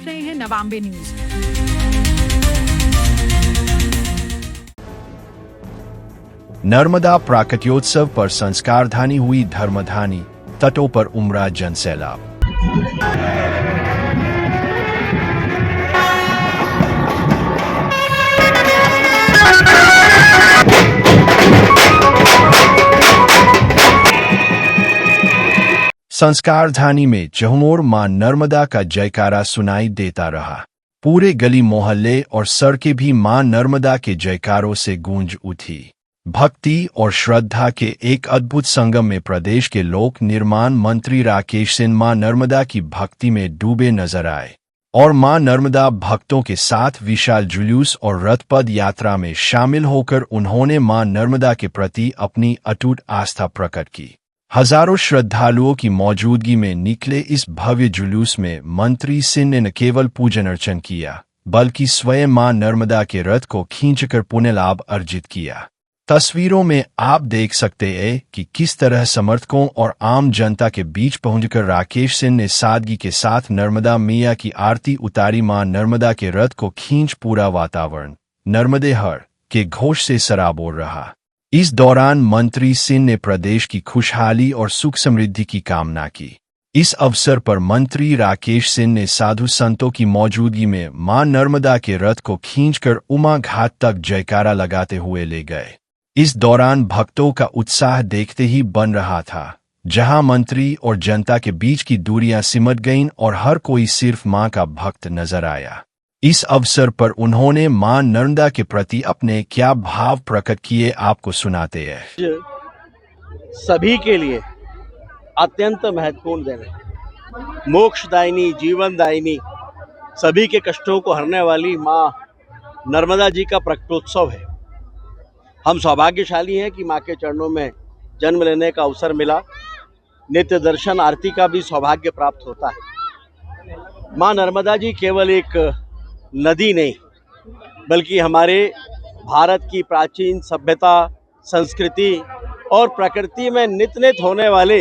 देख रहे हैं नवांबे न्यूज। नर्मदा प्राकट्योत्सव पर संस्कारधानी हुई धर्मधानी, तटों पर उमड़ा जनसैलाब। संस्कारधानी में चहुमोर मां नर्मदा का जयकारा सुनाई देता रहा। पूरे गली मोहल्ले और सड़कें भी मां नर्मदा के जयकारों से गूंज उठी। भक्ति और श्रद्धा के एक अद्भुत संगम में प्रदेश के लोक निर्माण मंत्री राकेश सिंह मां नर्मदा की भक्ति में डूबे नजर आए और मां नर्मदा भक्तों के साथ विशाल जुलूस और रथपद यात्रा में शामिल होकर उन्होंने मां नर्मदा के प्रति अपनी अटूट आस्था प्रकट की। हजारों श्रद्धालुओं की मौजूदगी में निकले इस भव्य जुलूस में मंत्री सिंह ने न केवल पूजन अर्चन किया, बल्कि स्वयं मां नर्मदा के रथ को खींचकर पुण्य लाभ अर्जित किया। तस्वीरों में आप देख सकते हैं कि किस तरह समर्थकों और आम जनता के बीच पहुंचकर राकेश सिंह ने सादगी के साथ नर्मदा मैया की आरती उतारी। मां नर्मदा के रथ को खींच पूरा वातावरण नर्मदे हर के घोष से सराबोर रहा। इस दौरान मंत्री सिंह ने प्रदेश की खुशहाली और सुख समृद्धि की कामना की। इस अवसर पर मंत्री राकेश सिंह ने साधु संतों की मौजूदगी में मां नर्मदा के रथ को खींचकर उमा घाट तक जयकारा लगाते हुए ले गए। इस दौरान भक्तों का उत्साह देखते ही बन रहा था, जहां मंत्री और जनता के बीच की दूरियां सिमट गईं और हर कोई सिर्फ मां का भक्त नजर आया। इस अवसर पर उन्होंने मां नर्मदा के प्रति अपने क्या भाव प्रकट किए, आपको सुनाते हैं। सभी के लिए अत्यंत महत्वपूर्ण दिन है। मोक्षदायिनी, जीवनदायिनी, सभी के कष्टों को हरने वाली मां नर्मदा जी का प्रकटोत्सव है। हम सौभाग्यशाली हैं कि मां के चरणों में जन्म लेने का अवसर मिला। नित्य दर्शन आरती का भी सौभाग्य प्राप्त होता है। मां नर्मदा जी केवल एक नदी नहीं, बल्कि हमारे भारत की प्राचीन सभ्यता, संस्कृति और प्रकृति में नित नित होने वाले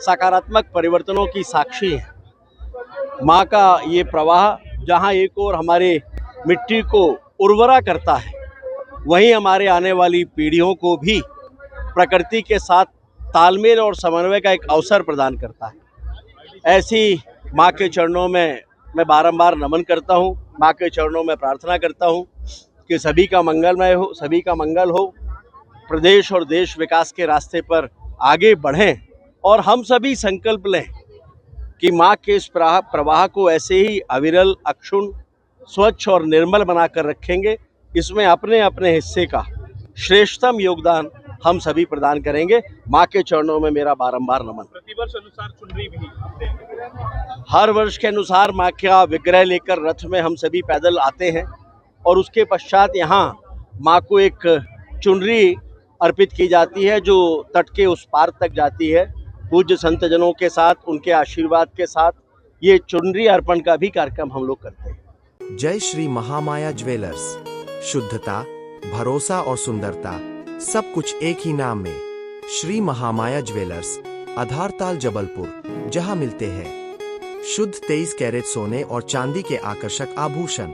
सकारात्मक परिवर्तनों की साक्षी है। माँ का ये प्रवाह जहाँ एक ओर हमारे मिट्टी को उर्वरा करता है, वहीं हमारे आने वाली पीढ़ियों को भी प्रकृति के साथ तालमेल और समन्वय का एक अवसर प्रदान करता है। ऐसी माँ के चरणों में मैं बारंबार नमन करता हूँ। माँ के चरणों में प्रार्थना करता हूँ कि सभी का मंगलमय हो, सभी का मंगल हो, प्रदेश और देश विकास के रास्ते पर आगे बढ़ें और हम सभी संकल्प लें कि माँ के इस प्रवाह को ऐसे ही अविरल, अक्षुण्ण, स्वच्छ और निर्मल बनाकर रखेंगे। इसमें अपने अपने हिस्से का श्रेष्ठतम योगदान हम सभी प्रदान करेंगे। माँ के चरणों में मेरा बारंबार नमन। प्रतिवर्ष अनुसार चुनरी भी हर वर्ष के अनुसार माँ का विग्रह लेकर रथ में हम सभी पैदल आते हैं और उसके पश्चात यहाँ माँ को एक चुनरी अर्पित की जाती है, जो तट के उस पार तक जाती है। पूज्य संतजनों के साथ, उनके आशीर्वाद के साथ ये चुनरी अर्पण का भी कार्यक्रम हम लोग करते हैं। जय श्री महामाया ज्वेलर्स। शुद्धता, भरोसा और सुंदरता सब कुछ एक ही नाम में। श्री महामाया ज्वेलर्स, आधारताल, जबलपुर, जहां मिलते हैं शुद्ध 23 कैरेट सोने और चांदी के आकर्षक आभूषण।